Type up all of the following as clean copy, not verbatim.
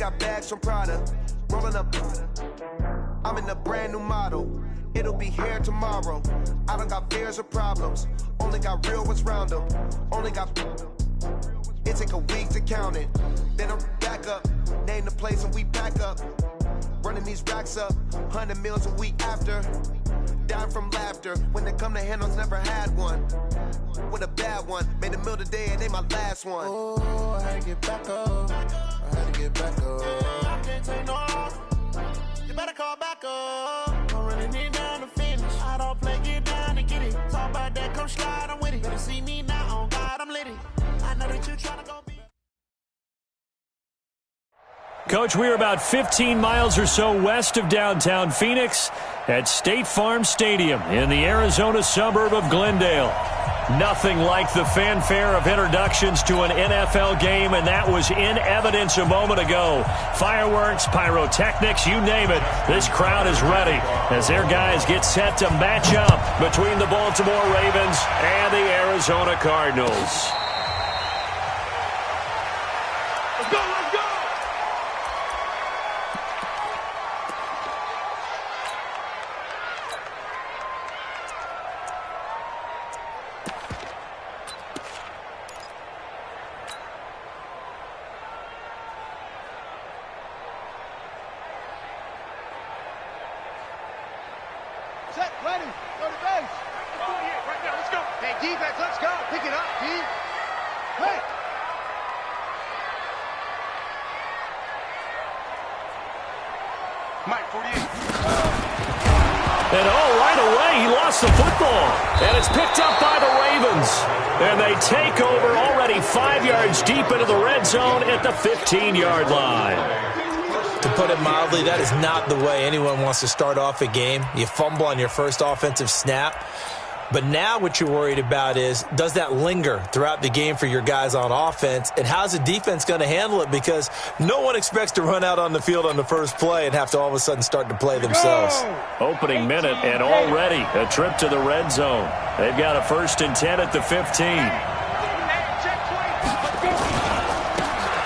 got bags from Prada. Rolling up. I'm in a brand new model. It'll be here tomorrow. I don't got fears or problems. Only got real ones round them. Only got. It take a week to count it. Then I'm back up. Name the place and we pack up. Running these racks up. 100 meals a week after. Down from laughter. When they come to handles, never had one. With a bad one. Made a meal today and ain't my last one. Oh, I had to get back up. I had to get back up. I can't take no off. You better call back up. I'm running it down to finish. I don't play, get down and get it. Talk about that, come slide, I'm with it. Better see me now, on God, I'm litty. I know that you tryna go be. Coach, we're about 15 miles or so west of downtown Phoenix at State Farm Stadium in the Arizona suburb of Glendale. Nothing like the fanfare of introductions to an NFL game, and that was in evidence a moment ago. Fireworks, pyrotechnics, you name it. This crowd is ready as their guys get set to match up between the Baltimore Ravens and the Arizona Cardinals. Let's go, let's go! Set, ready, go to base. Let's do it right now, let's go. Hey, defense, let's go. Pick it up, D. Hey. Mike, 48. And right away, he lost the football. And it's picked up by the Ravens. And they take over already 5 yards deep into the red zone at the 15-yard line. To put it mildly, that is not the way anyone wants to start off a game. You fumble on your first offensive snap. But now what you're worried about is, does that linger throughout the game for your guys on offense? And how's the defense going to handle it? Because no one expects to run out on the field on the first play and have to all of a sudden start to play themselves. Opening minute, and already a trip to the red zone. They've got a 1st and 10 at the 15.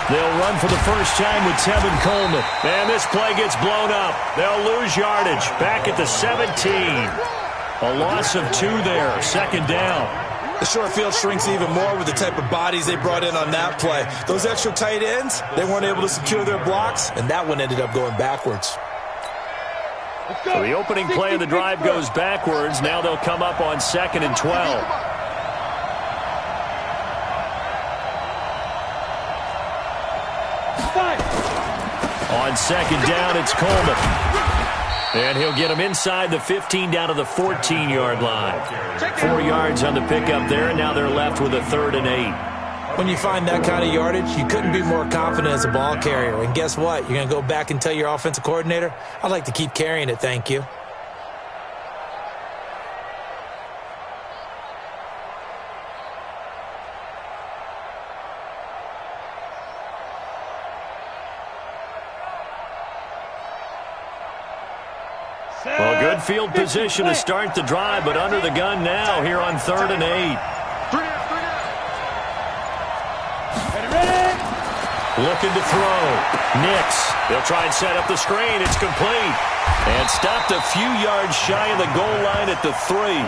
They'll run for the first time with Tevin Coleman. And this play gets blown up. They'll lose yardage. Back at the 17. A loss of 2 there. 2nd down. The short field shrinks even more with the type of bodies they brought in on that play. Those extra tight ends, they weren't able to secure their blocks, and that one ended up going backwards. So the opening play of the drive goes backwards. Now they'll come up on 2nd and 12. On 2nd down, it's Coleman. And he'll get him inside the 15 down to the 14-yard line. 4 yards on the pickup there, and now they're left with a 3rd and 8. When you find that kind of yardage, you couldn't be more confident as a ball carrier. And guess what? You're going to go back and tell your offensive coordinator, I'd like to keep carrying it, thank you. Well, good field position to start the drive, but under the gun now here on 3rd and 8. Looking to throw. Nix. They'll try and set up the screen. It's complete. And stopped a few yards shy of the goal line at the 3.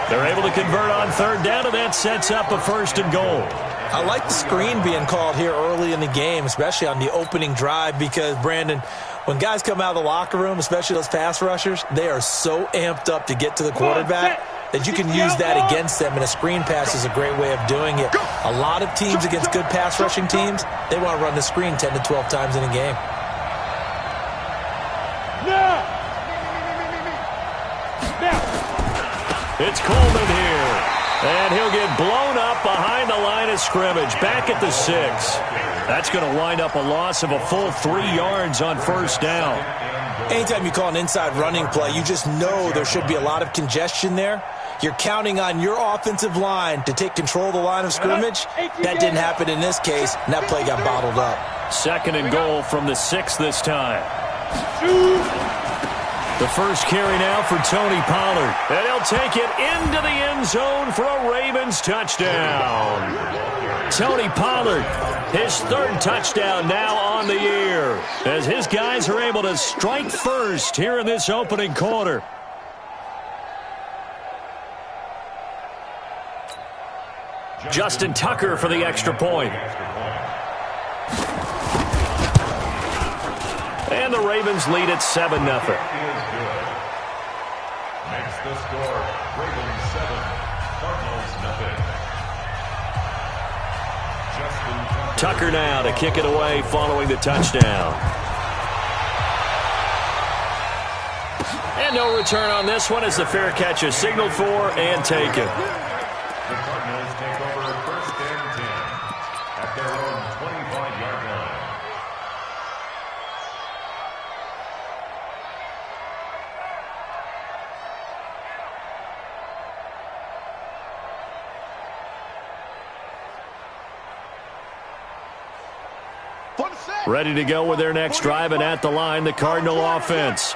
They're able to convert on 3rd down, and that sets up a 1st and goal. I like the screen being called here early in the game, especially on the opening drive, because, Brandon, when guys come out of the locker room, especially those pass rushers, they are so amped up to get to the quarterback that you can use that against them, and a screen pass is a great way of doing it. A lot of teams against good pass rushing teams, they want to run the screen 10 to 12 times in a game. It's Coleman here. And he'll get blown up behind the line of scrimmage, back at the 6. That's going to wind up a loss of a full 3 yards on 1st down. Anytime you call an inside running play, you just know there should be a lot of congestion there. You're counting on your offensive line to take control of the line of scrimmage. That didn't happen in this case, and that play got bottled up. 2nd and goal from the 6 this time. The first carry now for Tony Pollard. And he'll take it into the end zone for a Ravens touchdown. Tony Pollard, his third touchdown now on the year, as his guys are able to strike first here in this opening quarter. Justin Tucker for the extra point. And the Ravens lead at 7-0. Makes the score Ravens 7, Cardinals 0. Tucker now to kick it away following the touchdown. And no return on this one as the fair catch is signaled for and taken. The Cardinals take over first and 10 at their own 25-yard line. Ready to go with their next drive, and at the line, the Cardinal offense.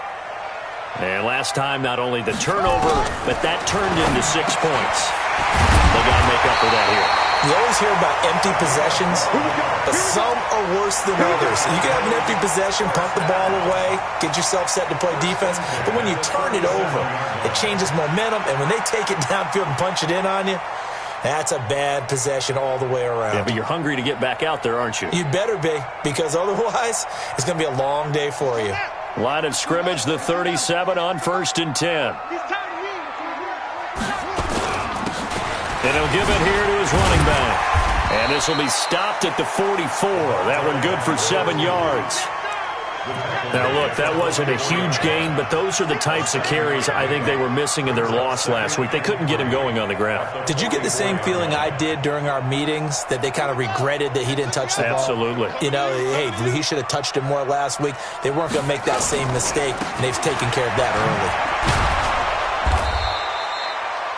And last time, not only the turnover, but that turned into 6 points. They got to make up for that here. You always hear about empty possessions, but some are worse than others. You can have an empty possession, pump the ball away, get yourself set to play defense, but when you turn it over, it changes momentum, and when they take it downfield and punch it in on you, that's a bad possession all the way around. Yeah, but you're hungry to get back out there, aren't you? You better be, because otherwise, it's going to be a long day for you. Line of scrimmage, the 37 on 1st and 10. And he'll give it here to his running back. And this will be stopped at the 44. That one good for 7 yards. Now, look, that wasn't a huge gain, but those are the types of carries I think they were missing in their loss last week. They couldn't get him going on the ground. Did you get the same feeling I did during our meetings, that they kind of regretted that he didn't touch the ball? Absolutely. You know, hey, he should have touched it more last week. They weren't going to make that same mistake, and they've taken care of that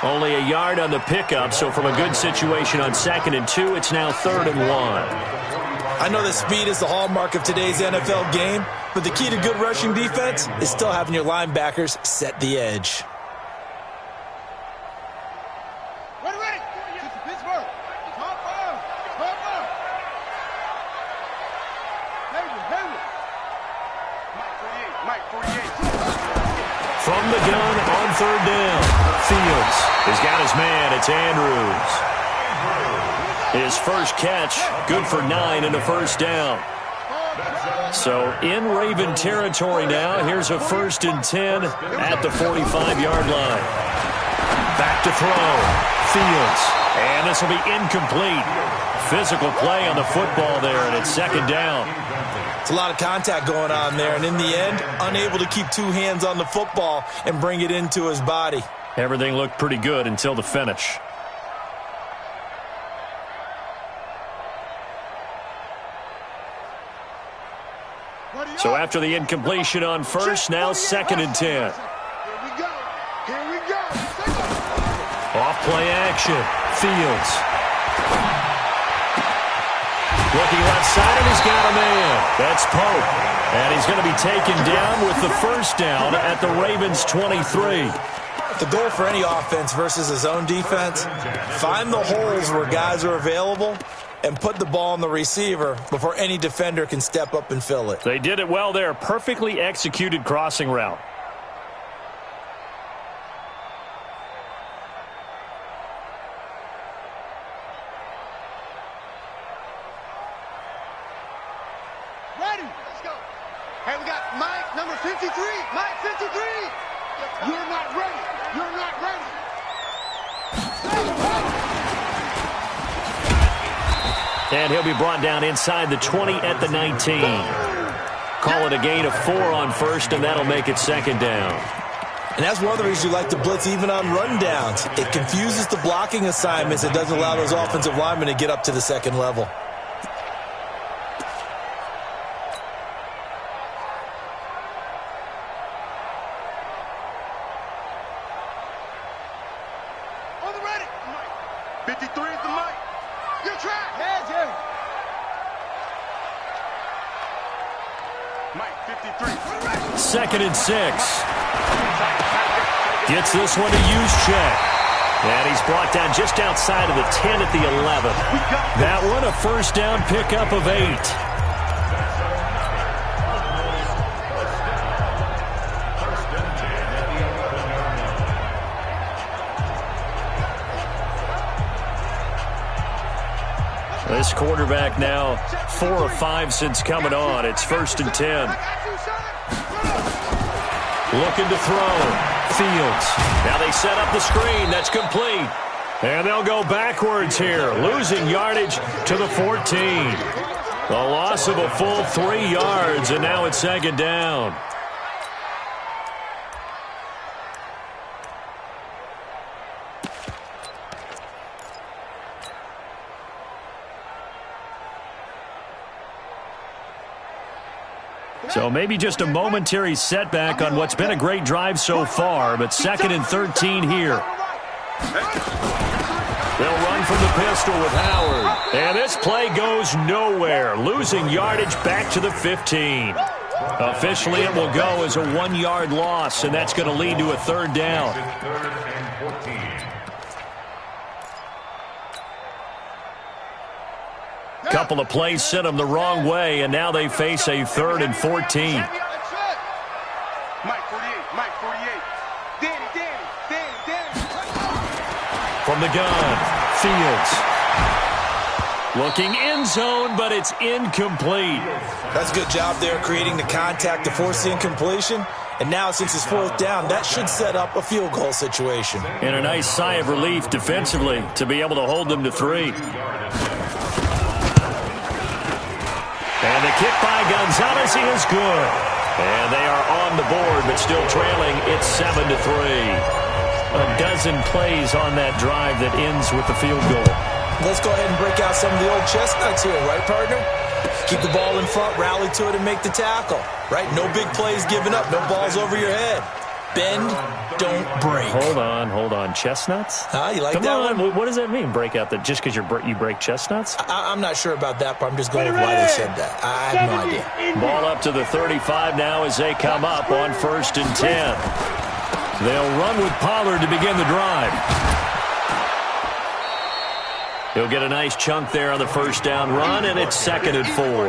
early. Only a yard on the pickup, so from a good situation on 2nd and 2, it's now 3rd and 1. I know that speed is the hallmark of today's NFL game, but the key to good rushing defense is still having your linebackers set the edge. Ready. Pittsburgh. Mike 48. From the gun on 3rd down, Fields has got his man. It's Andrews. His first catch, good for 9 and a first down. So in Raven territory now. Here's a 1st and 10 at the 45-yard line. Back to throw. Fields. And this will be incomplete. Physical play on the football there, and it's 2nd down. It's a lot of contact going on there, and in the end, unable to keep 2 hands on the football and bring it into his body. Everything looked pretty good until the finish. So after the incompletion on 1st, now 2nd and 10. Here we go. Off play action. Fields. Looking left side, and he's got a man. That's Pope. And he's going to be taken down with the first down at the Ravens' 23. The goal for any offense versus his own defense, find the holes where guys are available and put the ball on the receiver before any defender can step up and fill it. They did it well there. Perfectly executed crossing route. Ready. Let's go. Hey, we got Mike, number 53. Mike, 53. You're not ready. You're not ready. And he'll be brought down inside the 20 at the 19. Call it a gain of 4 on 1st, and that'll make it 2nd down. And that's one of the reasons you like to blitz even on rundowns. It confuses the blocking assignments. It doesn't allow those offensive linemen to get up to the 2nd level. On the ready. 53 is the Mike. Good track. Heads here. Mike. 2nd and 6. Gets this one to Juszczyk. And he's brought down just outside of the 10 at the 11. That one a first down pickup of 8. This quarterback now 4 of 5 since coming on. It's 1st and 10. Looking to throw. Fields. Now they set up the screen. That's complete. And they'll go backwards here. Losing yardage to the 14. A loss of a full 3 yards, and now it's 2nd down. So maybe just a momentary setback on what's been a great drive so far, but 2nd and 13 here. They'll run from the pistol with Howard. And this play goes nowhere. Losing yardage back to the 15. Officially, it will go as a 1-yard loss, and that's going to lead to a 3rd down. Couple of plays sent them the wrong way, and now they face a 3rd and 14. Mike 48, Mike 48. Danny. From the gun, Fields. Looking end zone, but it's incomplete. That's a good job there, creating the contact to force the incompletion. And now, since it's 4th down, that should set up a field goal situation. And a nice sigh of relief defensively to be able to hold them to 3. And the kick by Gonzalez is good. And they are on the board, but still trailing. It's 7-3. A dozen plays on that drive that ends with the field goal. Let's go ahead and break out some of the old chestnuts here, right, partner? Keep the ball in front, rally to it, and make the tackle, right? No big plays given up, no balls over your head. Bend, don't break. Hold on. Chestnuts? You like Come that on. one? What does that mean, break out? Just because you break chestnuts? I'm not sure about that, but I'm just going with why they said that. I have no idea. Ball up to the 35 now as they come up on 1st and 10. They'll run with Pollard to begin the drive. He'll get a nice chunk there on the 1st down run, and it's 2nd and 4. All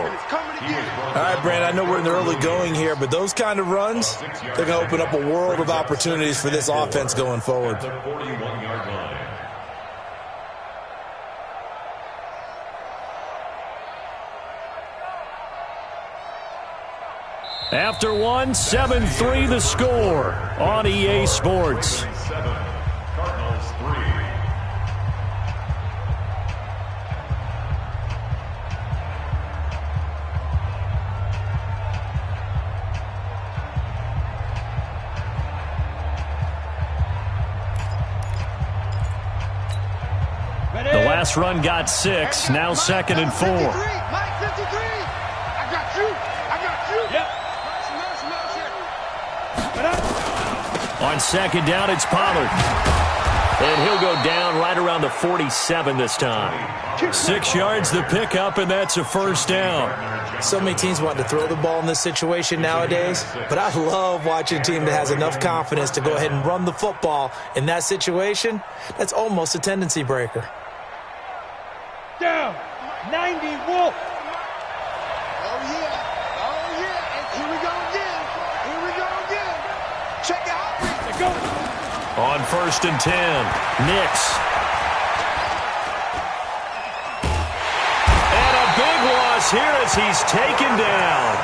right, Brand, I know we're in the early going here, but those kind of runs, they're going to open up a world of opportunities for this offense going forward. After one, 7-3 the score on EA Sports. Cardinals 3. The last run got 6, now 2nd and 4. Mike 53. I got you. Yep. On 2nd down, it's Pollard. And he'll go down right around the 47 this time. 6 yards the pickup, and that's a 1st down. So many teams want to throw the ball in this situation nowadays, but I love watching a team that has enough confidence to go ahead and run the football in that situation. That's almost a tendency breaker. Down. 90 Wolf. Oh, yeah. And here we go again. Check out. Go. On 1st and 10, Nix. And a big loss here as he's taken down.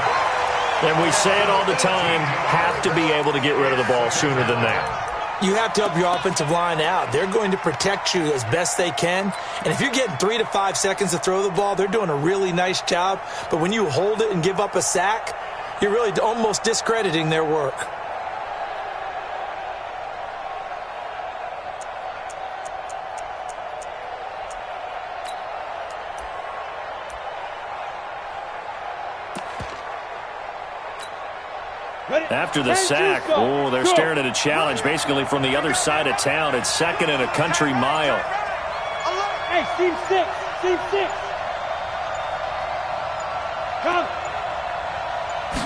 And we say it all the time, have to be able to get rid of the ball sooner than that. You have to help your offensive line out. They're going to protect you as best they can. And if you're getting 3 to 5 seconds to throw the ball, they're doing a really nice job. But when you hold it and give up a sack, you're really almost discrediting their work. After the sack, they're staring at a challenge basically from the other side of town. It's 2nd and a country mile. Hey, team 6. Come.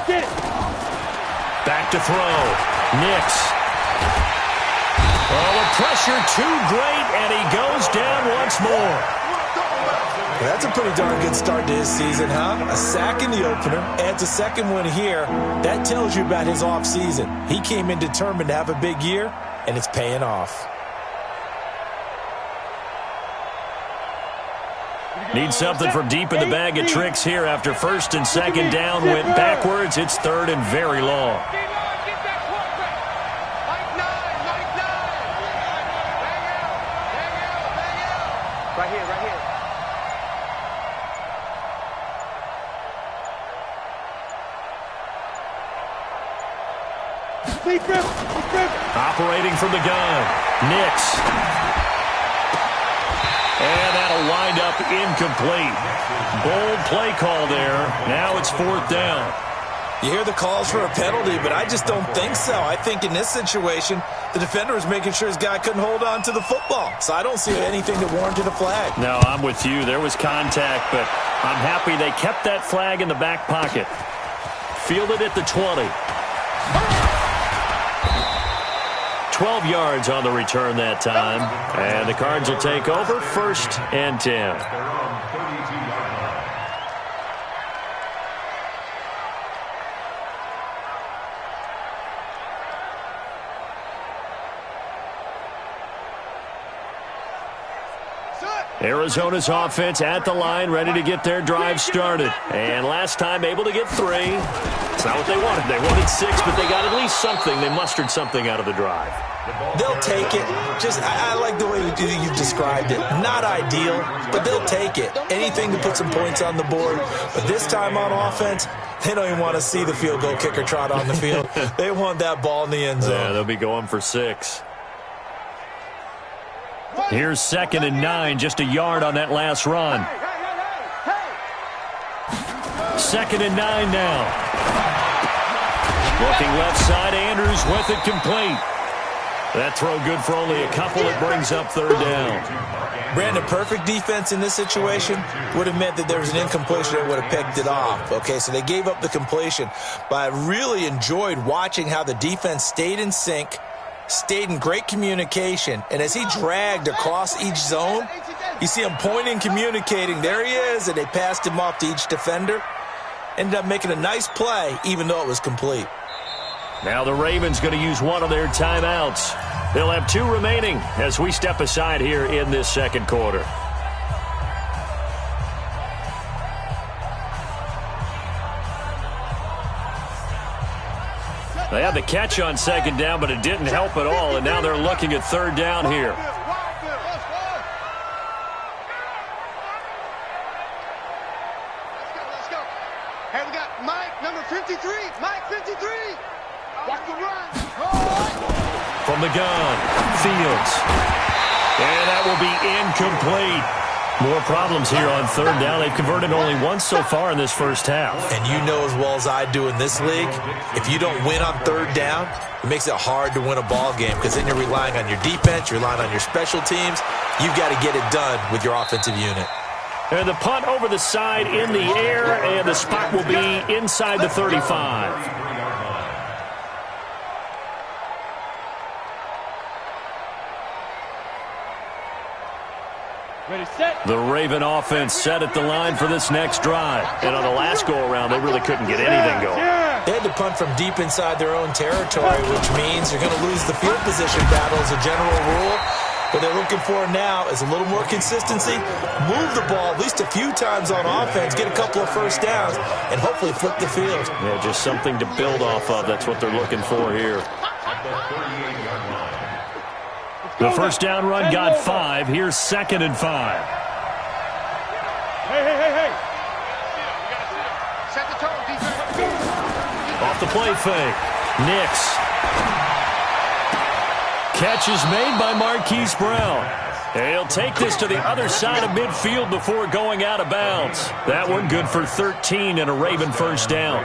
Get it. back to throw. Nix. Oh, the pressure too great, and he goes down once more. Well, that's a pretty darn good start to his season, huh? A sack in the opener, adds a second one here. That tells you about his offseason. He came in determined to have a big year, and it's paying off. Need something from deep in the bag of tricks here after first and second down went backwards. It's third and very long. Right here, right here. Operating from the gun. Nix. And that'll wind up incomplete. Bold play call there. Now it's fourth down. You hear the calls for a penalty, but I just don't think so. I think in this situation, the defender was making sure his guy couldn't hold on to the football. So I don't see anything that warranted a flag. No, I'm with you. There was contact, but I'm happy they kept that flag in the back pocket. Fielded at the 20. 12 yards on the return that time. And the Cards will take over first and 10. Arizona's offense at the line, ready to get their drive started. And last time able to get 3. It's not what they wanted. They wanted 6, but they got at least something. They mustered something out of the drive. They'll take it. I like the way you've described it. Not ideal, but they'll take it. Anything to put some points on the board. But this time on offense, they don't even want to see the field goal kicker trot on the field. They want that ball in the end zone. Yeah, they'll be going for 6. Here's 2nd and 9, just a yard on that last run. 2nd and 9 now. Looking left side, Andrews with it complete. That throw good for only a couple. It brings up third down. Brandon, perfect defense in this situation would have meant that there was an incompletion that would have picked it off. Okay, so they gave up the completion. But I really enjoyed watching how the defense stayed in sync, stayed in great communication, and as he dragged across each zone, you see him pointing, communicating. There he is, and they passed him off to each defender. Ended up making a nice play, even though it was complete. Now the Ravens going to use one of their timeouts. They'll have 2 remaining as we step aside here in this second quarter. They had the catch on second down, but it didn't help at all, and now they're looking at third down here. Let's go. Hey, we got Mike, number 53. Mike, 53. Watch the run. From the gun, Fields. And that will be incomplete. More problems here on third down. They've converted only once so far in this first half. And you know as well as I do in this league, if you don't win on third down, it makes it hard to win a ball game because then you're relying on your defense, you're relying on your special teams. You've got to get it done with your offensive unit. And the punt over the side in the air, and the spot will be inside the 35. Ready, set. The Raven offense set at the line for this next drive. And on the last go-around, they really couldn't get anything going. They had to punt from deep inside their own territory, which means you're going to lose the field position battle as a general rule. What they're looking for now is a little more consistency, move the ball at least a few times on offense, get a couple of first downs, and hopefully flip the field. Yeah, just something to build off of. That's what they're looking for here. The first down run got 5. Here's 2nd and 5. Hey. Set the tone, defense. Off the play fake. Nix. Catch is made by Marquise Brown. He'll take this to the other side of midfield before going out of bounds. That one good for 13 and a Raven first down.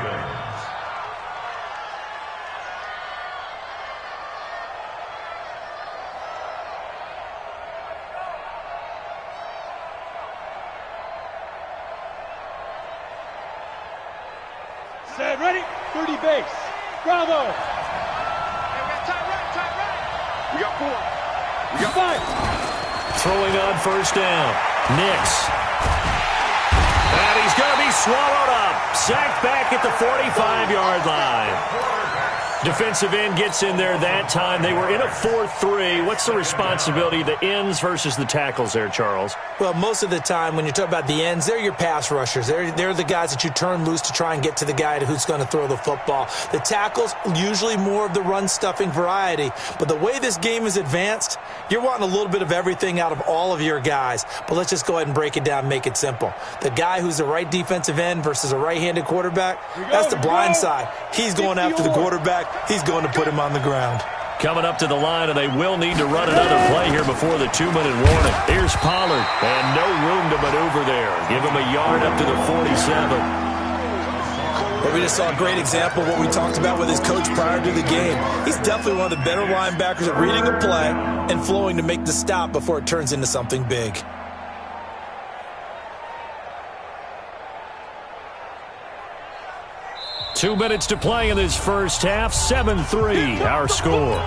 Set, ready. 30 base. Bravo. We got 4. We got 5. Throwing on first down. Nix. And he's going to be swallowed up. Sacked back at the 45-yard line. Defensive end gets in there that time. They were in a 4-3. What's the responsibility, the ends versus the tackles there, Charles? Well, most of the time when you talk about the ends, they're your pass rushers. They're the guys that you turn loose to try and get to the guy who's going to throw the football. The tackles, usually more of the run-stuffing variety. But the way this game is advanced, you're wanting a little bit of everything out of all of your guys. But let's just go ahead and break it down and make it simple. The guy who's the right defensive end versus a right-handed quarterback, that's the blind side. He's going after the quarterback. He's going to put him on the ground. Coming up to the line, and they will need to run another play here before the 2-minute warning. Here's Pollard, and no room to maneuver there. Give him a yard up to the 47. Well, we just saw a great example of what we talked about with his coach prior to the game. He's definitely one of the better linebackers at reading a play and flowing to make the stop before it turns into something big. Two minutes to play in this first half. 7-3, our score.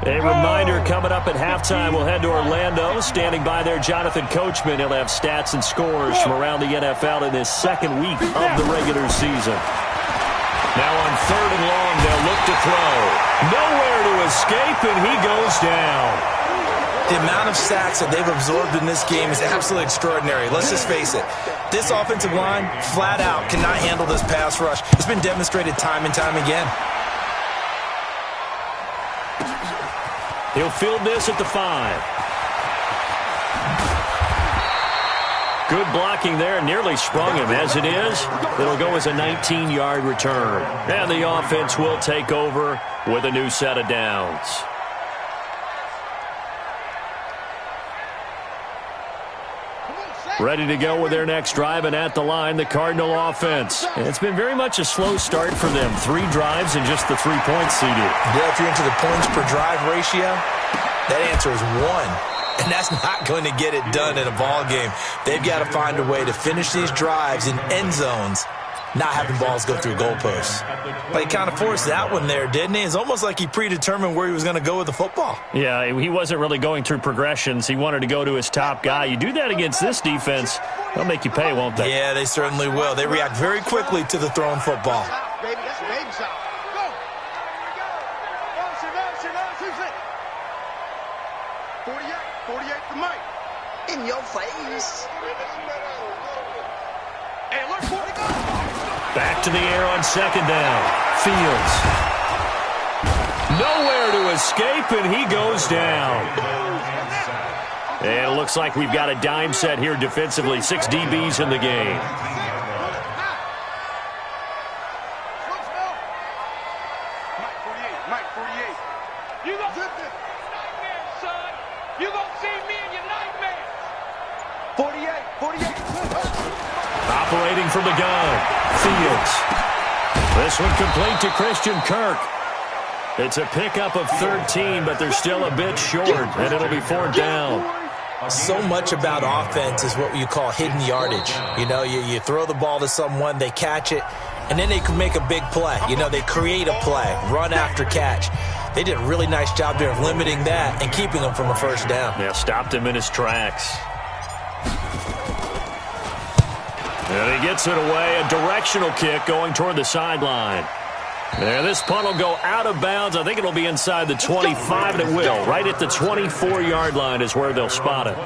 A reminder, coming up at halftime, we'll head to Orlando. Standing by there, Jonathan Coachman. He'll have stats and scores from around the NFL in this second week of the regular season. Now on 3rd and long, they'll look to throw. Nowhere to escape, and he goes down. The amount of sacks that they've absorbed in this game is absolutely extraordinary. Let's just face it. This offensive line, flat out, cannot handle this pass rush. It's been demonstrated time and time again. He'll field this at the 5. Good blocking there, nearly sprung him. As it is, it'll go as a 19-yard return. And the offense will take over with a new set of downs. Ready to go with their next drive, and at the line, the Cardinal offense. And it's been very much a slow start for them. 3 drives and just the 3 points seeded. Yeah, if you're into the points per drive ratio, that answer is 1. And that's not going to get it done in a ball game. They've got to find a way to finish these drives in end zones, not having balls go through goalposts. But he kind of forced that one there, didn't he? It's almost like he predetermined where he was going to go with the football. Yeah, he wasn't really going through progressions. He wanted to go to his top guy. You do that against this defense, they'll make you pay, won't they? Yeah, they certainly will. They react very quickly to the thrown football. Baby, that's a baby shot. Go. 48 for Mike. In your face. Hey, look, 40 go. Back to the air on 2nd down. Fields. Nowhere to escape, and he goes down. And it looks like we've got a dime set here defensively. 6 DBs in the game. Mike, 48. You gonna nightmares, son. You gonna see me in your nightmares. 48. Operating from the gun. Fields. This one complete to Christian Kirk. It's a pickup of 13, but they're still a bit short, and it'll be 4th down. So much about offense is what you call hidden yardage. You know, you throw the ball to someone, they catch it, and then they can make a big play. You know, they create a play, run after catch. They did a really nice job there of limiting that and keeping him from a 1st down. Yeah, stopped him in his tracks. And he gets it away, a directional kick going toward the sideline. And this punt will go out of bounds. I think it'll be inside the 25, and it will. Right at the 24-yard line is where they'll spot it.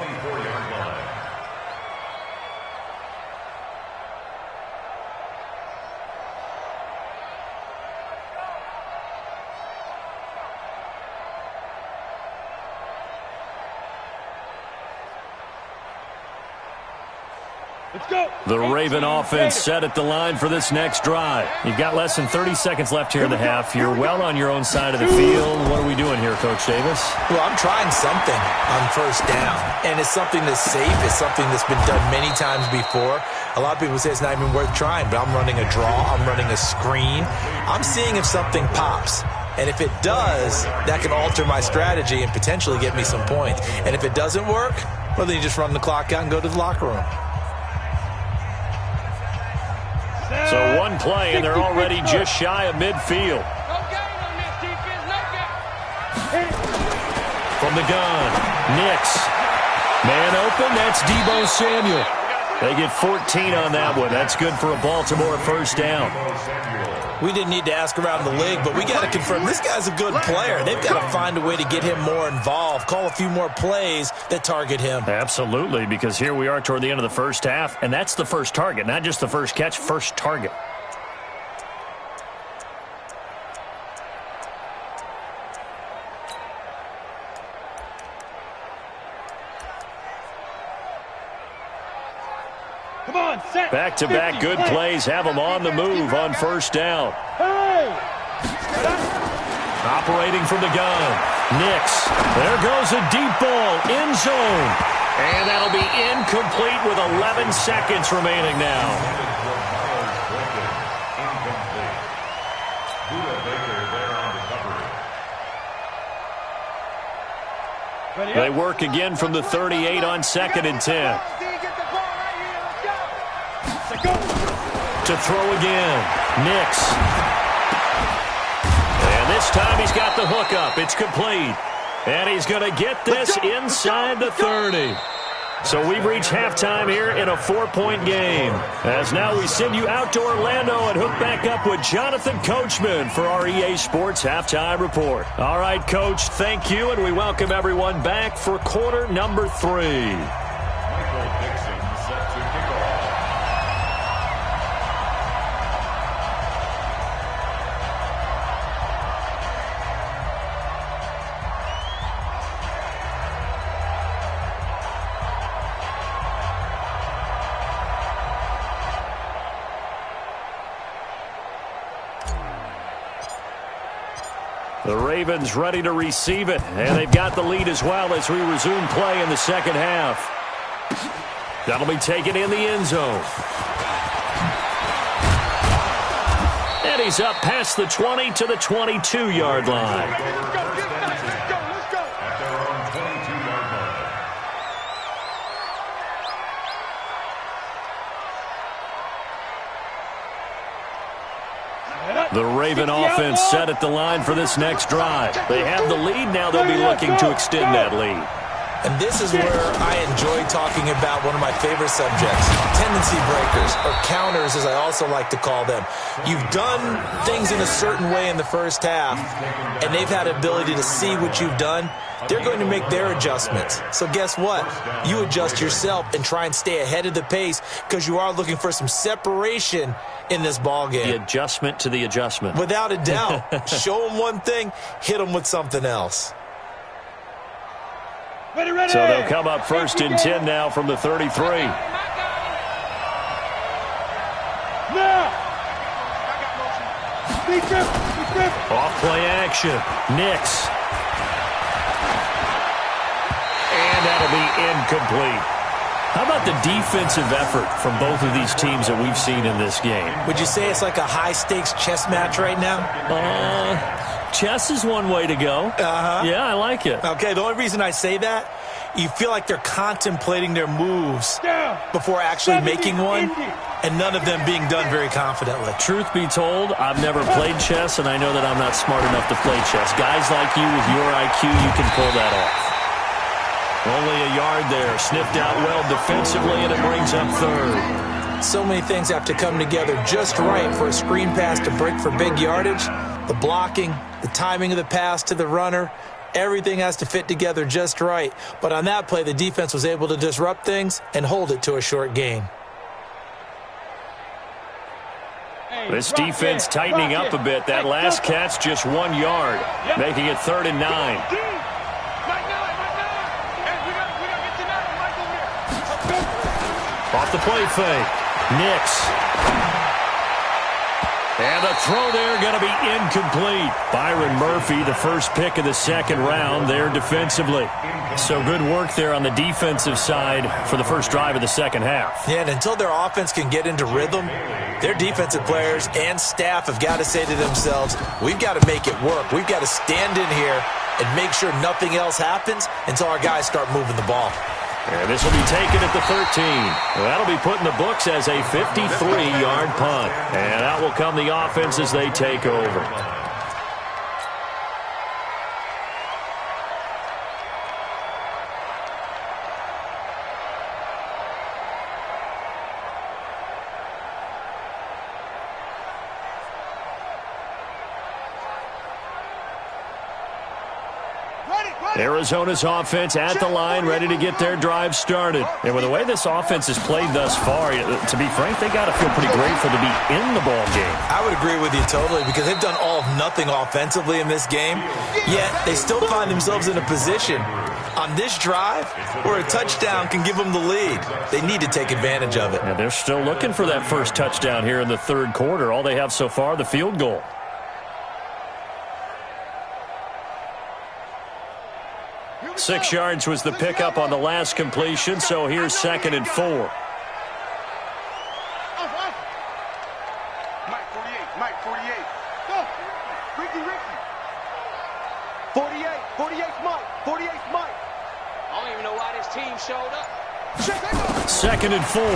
Let's go. The Raven offense set at the line for this next drive. You've got less than 30 seconds left here in the half. You're well on your own side of the field. What are we doing here, Coach Davis? Well, I'm trying something on 1st down, and it's something that's safe. It's something that's been done many times before. A lot of people say it's not even worth trying, but I'm running a draw. I'm running a screen. I'm seeing if something pops. And if it does, that can alter my strategy and potentially get me some points. And if it doesn't work, well, then you just run the clock out and go to the locker room. So one play, and they're already just shy of midfield. From the gun, Nix. Man open, that's Deebo Samuel. They get 14 on that one. That's good for a Baltimore first down. We didn't need to ask around the league, but we got to confirm this guy's a good player. They've got to find a way to get him more involved, call a few more plays that target him. Absolutely, because here we are toward the end of the first half, and that's the first target, not just the first catch, first target. Back-to-back good plays have them on the move on first down. Operating from the gun, Nix. There goes a deep ball, end zone. And that'll be incomplete with 11 seconds remaining now. They work again from the 38 on 2nd and 10. To throw again, Nix. And this time he's got the hook up. It's complete. And he's going to get this inside the 30. So we've reached halftime here in a 4-point game. As now we send you out to Orlando and hook back up with Jonathan Coachman for our EA Sports Halftime Report. All right, Coach, thank you, and we welcome everyone back for quarter number 3. The Ravens ready to receive it, and they've got the lead as well as we resume play in the second half. That'll be taken in the end zone. And he's up past the 20 to the 22-yard line. The Raven offense set at the line for this next drive. They have the lead. Now they'll be looking to extend that lead. And this is where I enjoy talking about one of my favorite subjects, tendency breakers, or counters as I also like to call them. You've done things in a certain way in the first half, and they've had ability to see what you've done. They're going to make their adjustments. So guess what? You adjust yourself and try and stay ahead of the pace because you are looking for some separation in this ball game. The adjustment to the adjustment. Without a doubt. Show them one thing, hit them with something else. So they'll come up first and 10 now from the 33. Off play action. Nix. And that'll be incomplete. How about the defensive effort from both of these teams that we've seen in this game? Would you say it's like a high-stakes chess match right now? Chess is one way to go. Yeah, I like it. Okay, the only reason I say that, you feel like they're contemplating their moves before actually making one, and none of them being done very confidently. Truth be told, I've never played chess, and I know that I'm not smart enough to play chess. Guys like you with your IQ, you can pull that off. Only a yard there, sniffed out well defensively, and it brings up third. So many things have to come together just right for a screen pass to break for big yardage. The blocking, the timing of the pass to the runner, everything has to fit together just right. But on that play, the defense was able to disrupt things and hold it to a short gain. This defense tightening up a bit. That last catch, just 1 yard, making it 3rd and 9. Off the play fake. Nix. And the throw there going to be incomplete. Byron Murphy, the first pick of the second round there defensively. So good work there on the defensive side for the first drive of the second half. Yeah, and until their offense can get into rhythm, their defensive players and staff have got to say to themselves, we've got to make it work. We've got to stand in here and make sure nothing else happens until our guys start moving the ball. And this will be taken at the 13. That'll be put in the books as a 53-yard punt. And out will come the offense as they take over. Arizona's offense at the line, ready to get their drive started. And with the way this offense has played thus far, to be frank, they got to feel pretty grateful to be in the ball game. I would agree with you totally, because they've done all of nothing offensively in this game, yet they still find themselves in a position on this drive where a touchdown can give them the lead. They need to take advantage of it. And they're still looking for that first touchdown here in the third quarter. All they have so far, the field goal. 6 yards was the pickup on the last completion, so here's 2nd and 4. Mike 48, Mike 48. Go. Ricky. 48's Mike. 48's Mike. I don't even know why this team showed up. 2nd and 4. Throw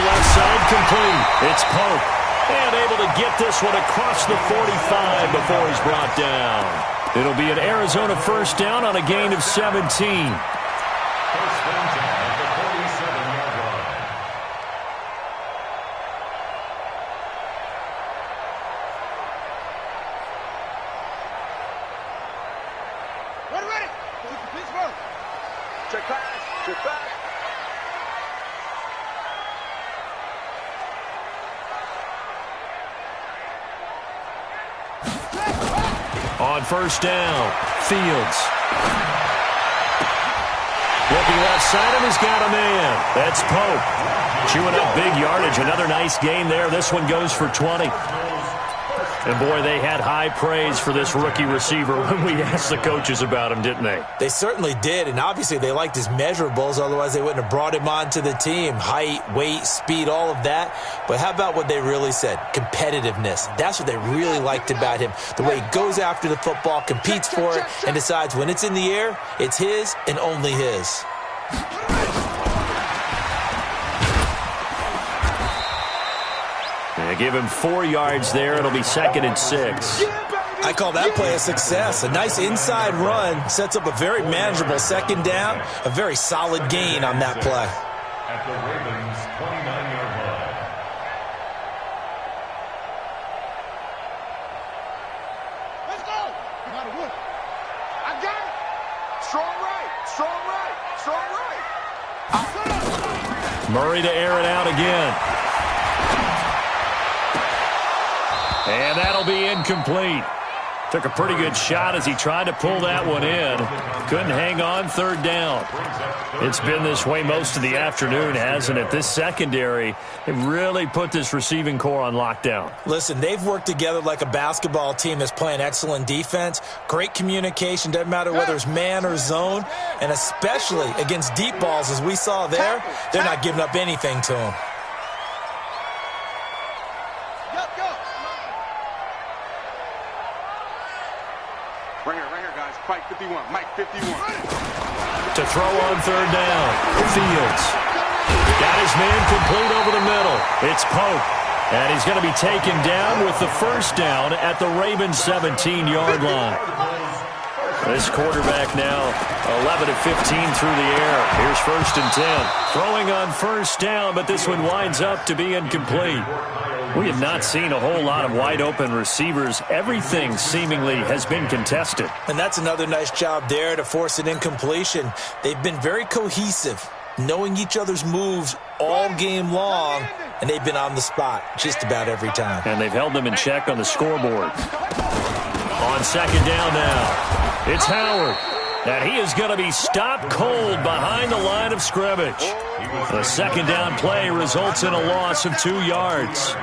left side complete. It's Pope. And able to get this one across the 45 before he's brought down. It'll be an Arizona first down on a gain of 17. First down at the 47-yard line. Ready. Pittsburgh. Check pass. On first down, Fields. Looking left side of him, he's got a man. That's Pope. Chewing up big yardage. Another nice gain there. This one goes for 20. And, boy, they had high praise for this rookie receiver when we asked the coaches about him, didn't they? They certainly did, and obviously they liked his measurables. Otherwise, they wouldn't have brought him onto the team. Height, weight, speed, all of that. But how about what they really said? Competitiveness. That's what they really liked about him. The way he goes after the football, competes for it, and decides when it's in the air, it's his and only his. They give him 4 yards there. It'll be 2nd and 6. I call that play a success. A nice inside run sets up a very manageable second down. A very solid gain on that play. At the Ravens' 29-yard line. Let's go. No matter what. I got it. Strong right. Murray to air it out again. And that'll be incomplete. Took a pretty good shot as he tried to pull that one in. Couldn't hang on, third down. It's been this way most of the afternoon, hasn't it? This secondary, it really put this receiving core on lockdown. Listen, they've worked together like a basketball team that's playing excellent defense. Great communication, doesn't matter whether it's man or zone. And especially against deep balls, as we saw there, they're not giving up anything to them. Right here, guys. Mike 51. Mike 51. To throw on third down. Fields. Got his man complete over the middle. It's Pope. And he's going to be taken down with the first down at the Ravens' 17-yard line. This quarterback now 11 of 15 through the air. Here's 1st and 10. Throwing on first down, but this one winds up to be incomplete. We have not seen a whole lot of wide-open receivers. Everything seemingly has been contested. And that's another nice job there to force an incompletion. They've been very cohesive, knowing each other's moves all game long, and they've been on the spot just about every time. And they've held them in check on the scoreboard. On second down now, it's Howard. And he is going to be stopped cold behind the line of scrimmage. The second down play results in a loss of 2 yards.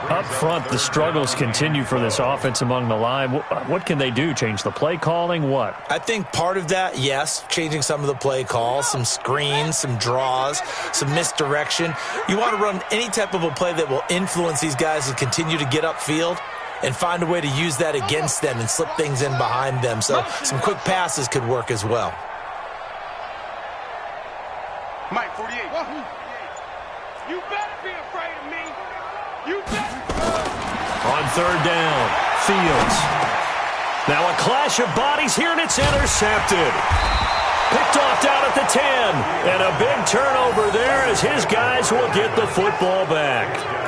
Up front, the struggles continue for this offense among the line. What can they do? Change the play calling? What? I think part of that, yes, changing some of the play calls, some screens, some draws, some misdirection. You want to run any type of a play that will influence these guys to continue to get upfield and find a way to use that against them and slip things in behind them. So some quick passes could work as well. Mike, 48. You better be afraid of me. You better. On third down, Fields. Now a clash of bodies here, and it's intercepted. Picked off down at the 10. And a big turnover there as his guys will get the football back.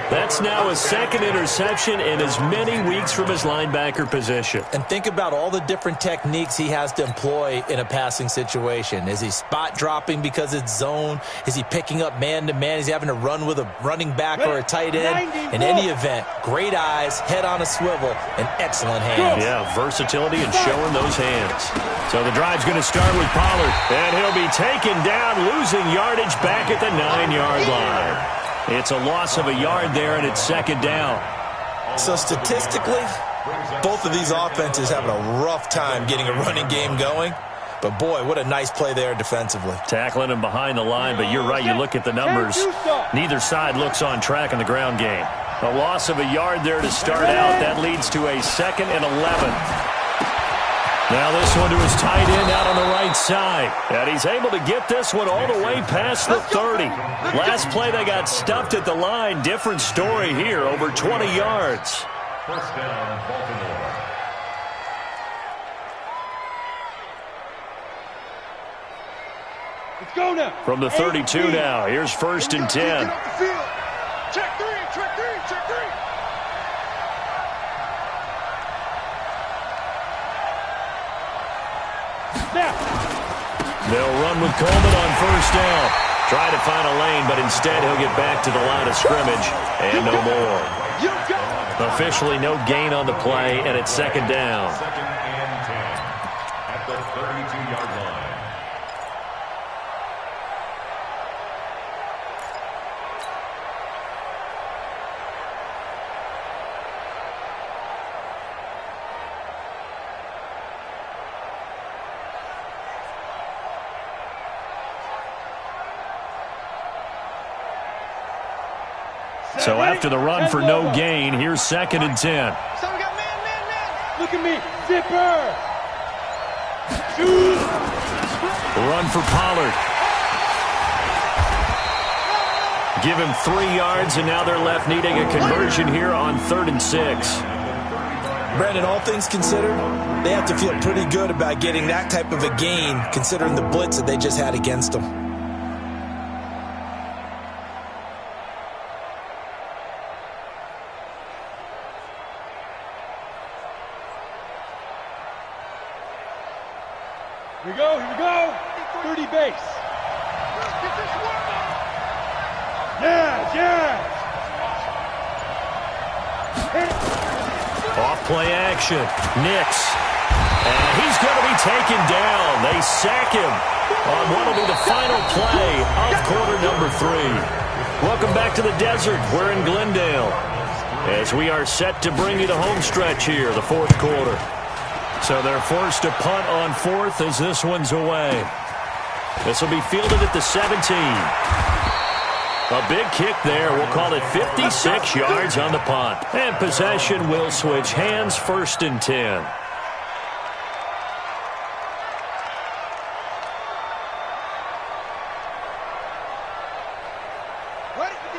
That's now his second interception in as many weeks from his linebacker position. And think about all the different techniques he has to employ in a passing situation. Is he spot dropping because it's zone? Is he picking up man-to-man? Is he having to run with a running back or a tight end? In any event, great eyes, head on a swivel, and excellent hands. Yeah, versatility and showing those hands. So the drive's going to start with Pollard. And he'll be taken down, losing yardage back at the 9-yard line. It's a loss of a yard there, and it's second down. So statistically, both of these offenses having a rough time getting a running game going. But, boy, what a nice play there defensively. Tackling him behind the line, but you're right. You look at the numbers. Neither side looks on track in the ground game. A loss of a yard there to start out. That leads to a 2nd and 11. Now this one to his tight end out on the right side. And he's able to get this one all the way past the 30. Last play they got stuffed at the line. Different story here, over 20 yards. First down, Baltimore. Let's go now. From the 32 now, here's 1st and 10. Get off the field. Check three, check three, check three. They'll run with Coleman on 1st down. Try to find a lane, but instead he'll get back to the line of scrimmage and no more. Officially no gain on the play, and it's 2nd down. 2nd and 10 at the 32-yard line. So after the run for no gain, here's 2nd and 10. So we got man. Look at me. Zipper. Shoot. Run for Pollard. Give him 3 yards, and now they're left needing a conversion here on 3rd and 6. Brandon, all things considered, they have to feel pretty good about getting that type of a gain, considering the blitz that they just had against them. Here we go. 30 base. Yeah. Off play action. Nix. And he's going to be taken down. They sack him on what will be the final play of quarter number 3. Welcome back to the desert. We're in Glendale as we are set to bring you the home stretch here, the 4th quarter. So they're forced to punt on 4th as this one's away. This will be fielded at the 17. A big kick there. We'll call it 56 yards on the punt. And possession will switch hands, 1st and 10.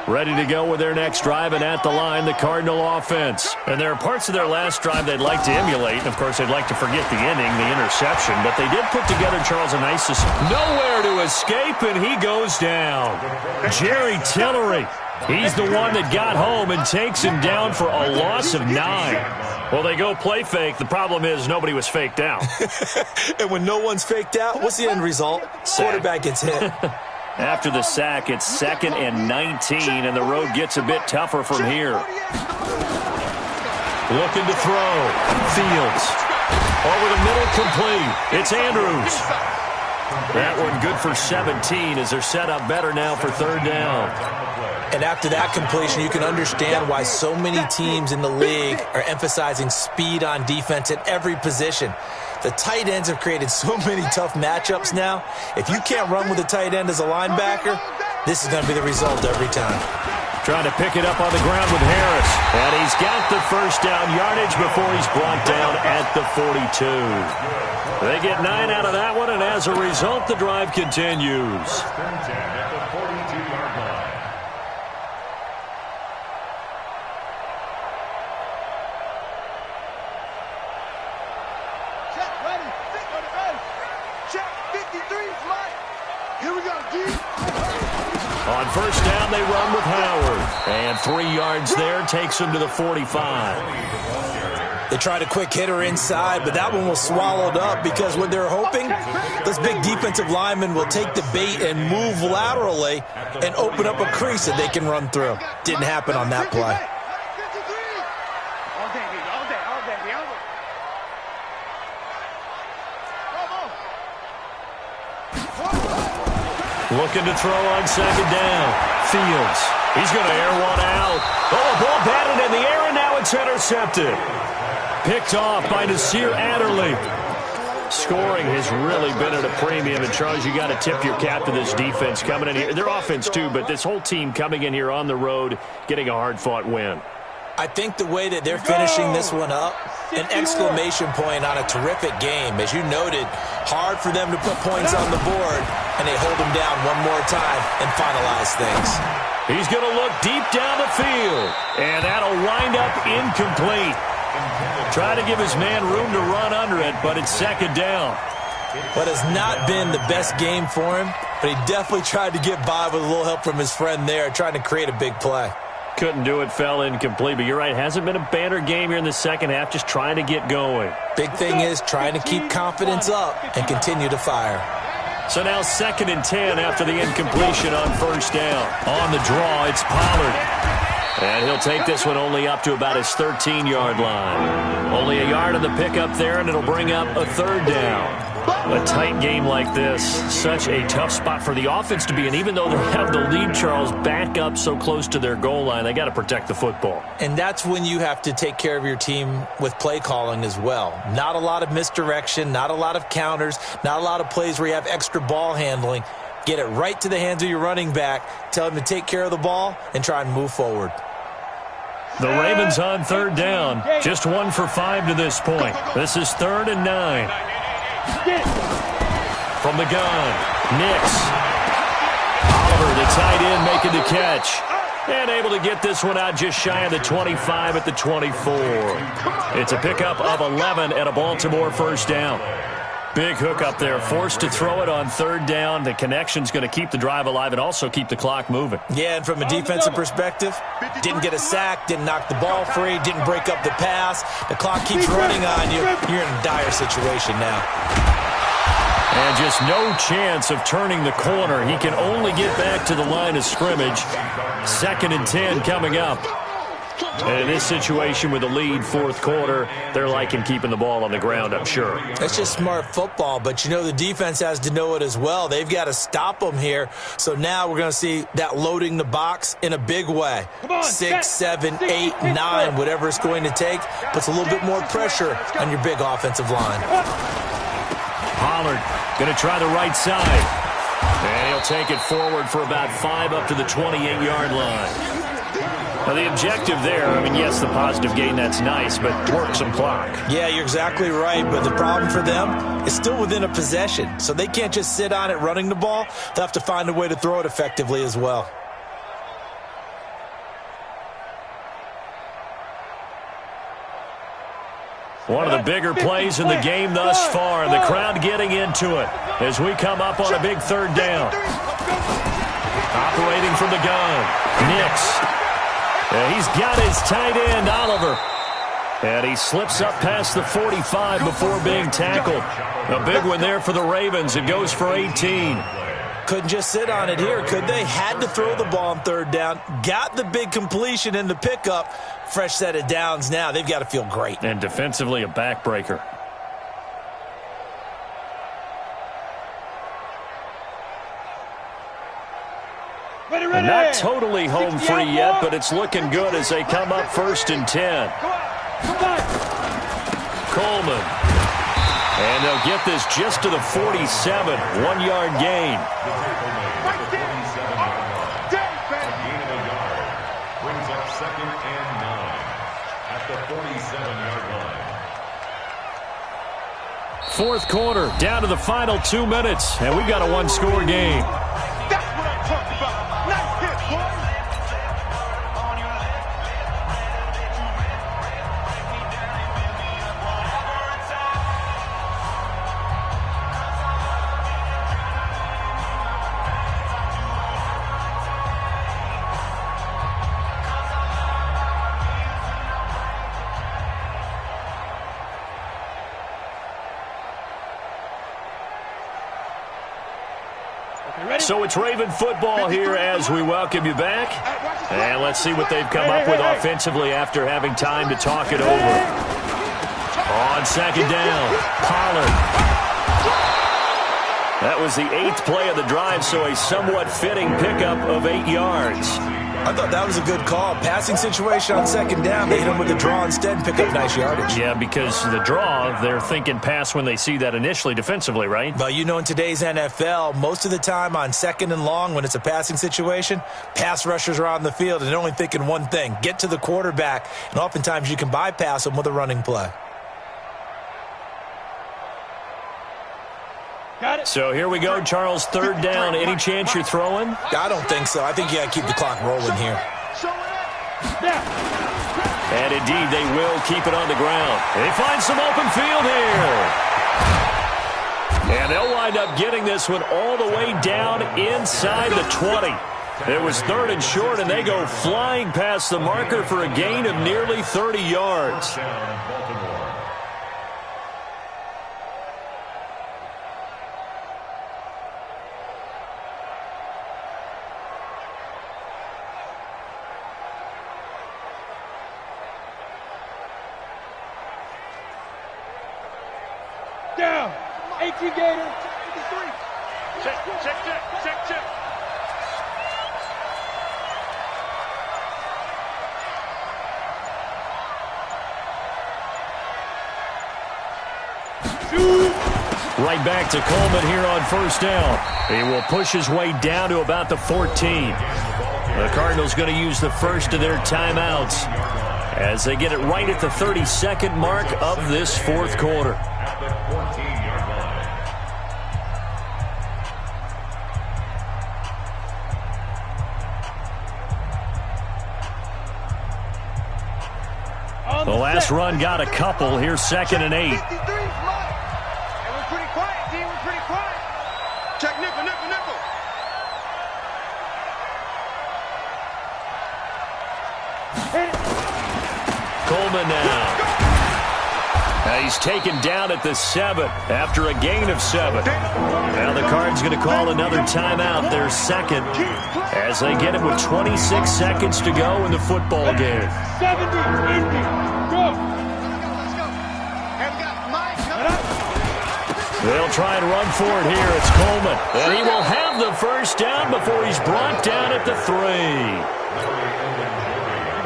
Ready to go with their next drive, and at the line, the Cardinal offense. And there are parts of their last drive they'd like to emulate. And, of course, they'd like to forget the inning, the interception. But they did put together, Charles, a nice nowhere to escape, and he goes down. Jerry Tillery. He's the one that got home and takes him down for a loss of 9. Well, they go play fake. The problem is nobody was faked out. And when no one's faked out, what's the end result? Quarterback gets hit. After the sack, it's 2nd and 19, and the road gets a bit tougher from here. Looking to throw. Fields. Over the middle, complete. It's Andrews. That one good for 17 as they're set up better now for third down. And after that completion, you can understand why so many teams in the league are emphasizing speed on defense at every position. The tight ends have created so many tough matchups now. If you can't run with a tight end as a linebacker, this is going to be the result every time. Trying to pick it up on the ground with Harris. And he's got the first down yardage before he's brought down at the 42. They get 9 out of that one, and as a result, the drive continues. At the 42-yard line. Check, ready, stick on the base. Check, 53, Mike. Here we go, G. On first down, they run with Howard. And 3 yards there takes him to the 45. They tried a quick hitter inside, but that one was swallowed up because what they're hoping, those big defensive linemen will take the bait and move laterally and open up a crease that they can run through. Didn't happen on that play. Looking to throw on second down. Fields. He's going to air one out. Oh, ball batted in the air, and now it's intercepted. Picked off by Nasir Adderley. Scoring has really been at a premium. And, Charles, you got to tip your cap to this defense coming in here. Their offense, too, but this whole team coming in here on the road, getting a hard-fought win. I think the way that they're finishing this one up, an exclamation point on a terrific game. As you noted, hard for them to put points on the board, and they hold them down one more time and finalize things. He's going to look deep down the field, and that'll wind up incomplete. Try to give his man room to run under it, but it's second down. What has not been the best game for him, but he definitely tried to get by with a little help from his friend there, trying to create a big play. Couldn't do it, fell incomplete, but you're right, hasn't been a banner game here in the second half, just trying to get going. Big thing is trying to keep confidence up and continue to fire. So now 2nd and 10 after the incompletion on first down. On the draw, it's Pollard. And he'll take this one only up to about his 13-yard line. Only a yard on the pickup there, and it'll bring up a third down. A tight game like this, such a tough spot for the offense to be in. Even though they have the lead, Charles, back up so close to their goal line, they got to protect the football. And that's when you have to take care of your team with play calling as well. Not a lot of misdirection, not a lot of counters, not a lot of plays where you have extra ball handling. Get it right to the hands of your running back, tell him to take care of the ball, and try and move forward. The Ravens on third down, just 1 for 5 to this point. This is 3rd and 9. From the gun, Nix. Oliver, the tight end, making the catch. And able to get this one out just shy of the 25 at the 24. It's a pickup of 11 and a Baltimore first down. Big hook up there, forced to throw it on third down. The connection's going to keep the drive alive and also keep the clock moving. Yeah, and from a defensive perspective, didn't get a sack, didn't knock the ball free, didn't break up the pass. The clock keeps running on you. You're in a dire situation now. And just no chance of turning the corner. He can only get back to the line of scrimmage. 2nd and 10 coming up. And in this situation with the lead, 4th quarter, they're liking keeping the ball on the ground, I'm sure. That's just smart football, but you know the defense has to know it as well. They've got to stop them here. So now we're going to see that loading the box in a big way. 6, 7, 8, 9, whatever it's going to take, puts a little bit more pressure on your big offensive line. Pollard going to try the right side. And he'll take it forward for about 5 up to the 28-yard line. Now, the objective there, I mean, yes, the positive gain, that's nice, but work some clock. Yeah, you're exactly right, but the problem for them is still within a possession, so they can't just sit on it running the ball. They'll have to find a way to throw it effectively as well. One of the bigger plays in the game thus far, and the crowd getting into it as we come up on a big third down. Operating from the gun, Nix. He's got his tight end, Oliver. And he slips up past the 45 before being tackled. A big one there for the Ravens. It goes for 18. Couldn't just sit on it here, could they? Had to throw the ball on third down. Got the big completion in the pickup. Fresh set of downs now. They've got to feel great. And defensively, a backbreaker. And not totally home free yet, but it's looking good as they come up 1st and 10. Coleman. And they'll get this just to the 47. 1-yard gain. Brings up 2nd and 9 at the 47-yard line. Fourth quarter, down to the final 2 minutes, and we've got a one-score game. That's what I'm talking about. Nice hit, boy. So it's Raven football here as we welcome you back. And let's see what they've come up with offensively after having time to talk it over. On 2nd down, Pollard. That was the 8th play of the drive, so a somewhat fitting pickup of 8 yards. I thought that was a good call. Passing situation on 2nd down. They hit him with the draw instead and pick up nice yardage. Yeah, because the draw, they're thinking pass when they see that initially defensively, right? But you know, in today's NFL, most of the time on 2nd and long, when it's a passing situation, pass rushers are on the field and they're only thinking one thing, get to the quarterback. And oftentimes you can bypass them with a running play. So here we go, Charles, 3rd down. Any chance you're throwing? I don't think so. I think you got to keep the clock rolling here. And indeed, they will keep it on the ground. They find some open field here. And they'll wind up getting this one all the way down inside the 20. It was 3rd and short, and they go flying past the marker for a gain of nearly 30 yards. Down. 18 Gator. Check. Right back to Coleman here on 1st down. He will push his way down to about the 14. The Cardinals going to use the first of their timeouts as they get it right at the 32nd mark of this 4th quarter. At the 14-yard line. The last run got a couple. Here's 2nd and 8. We're pretty quiet, team. We're pretty quiet. Check nickel. Coleman now. He's taken down at the 7 after a gain of 7. Now the Cards going to call another timeout, their 2nd, as they get it with 26 seconds to go in the football game. 70, easy, go. They'll try and run for it here. It's Coleman. And he will have the 1st down before he's brought down at the 3.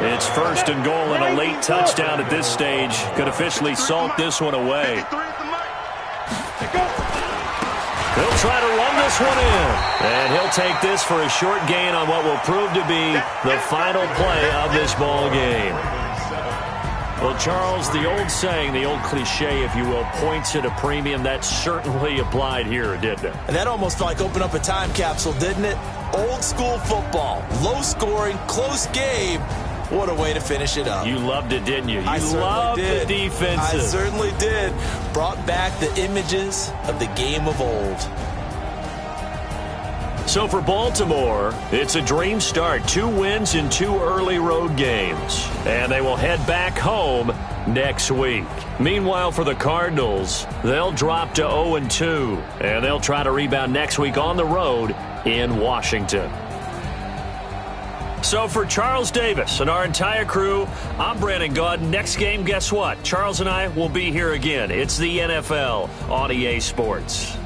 It's 1st and goal and a late touchdown at this stage. Could officially salt this one away. He'll try to run this one in. And he'll take this for a short gain on what will prove to be the final play of this ball game. Well, Charles, the old saying, the old cliche, if you will, points at a premium, that certainly applied here, didn't it? And that almost felt like opened up a time capsule, didn't it? Old school football, low scoring, close game. What a way to finish it up. You loved it, didn't you? I loved the defenses. I certainly did. Brought back the images of the game of old. So for Baltimore, it's a dream start. 2 wins in 2 early road games. And they will head back home next week. Meanwhile, for the Cardinals, they'll drop to 0-2. And they'll try to rebound next week on the road in Washington. So for Charles Davis and our entire crew, I'm Brandon Gaudin. Next game, guess what? Charles and I will be here again. It's the NFL on EA Sports.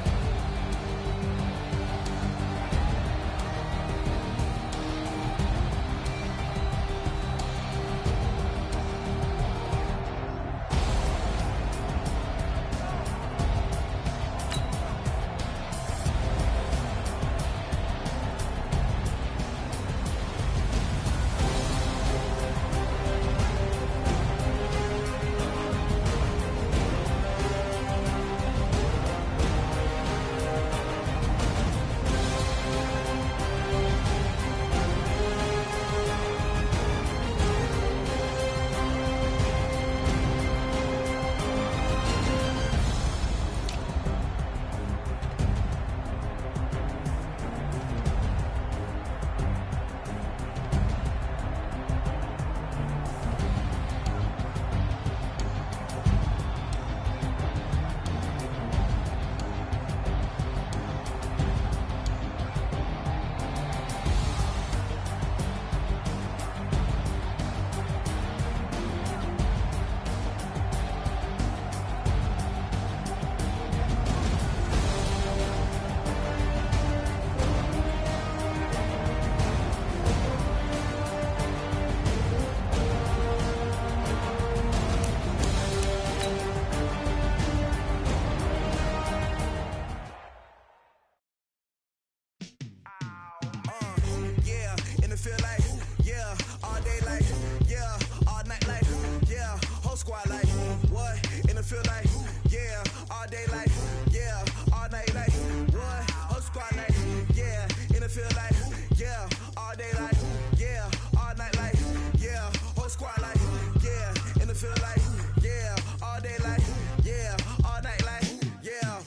it feel like, yeah, all day like, yeah, all night like, one, whole squad like, yeah, and it feel like, yeah, all day like, yeah, all night like, yeah, whole squad like, yeah, and it feel like, yeah, all day like, yeah, all night like, yeah.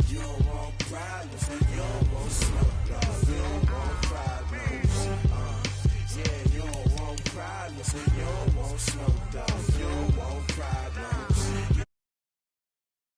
You don't want problems, you don't want smoke, dog. You don't want problems, yeah, you don't want problems, you don't want smoke, dog.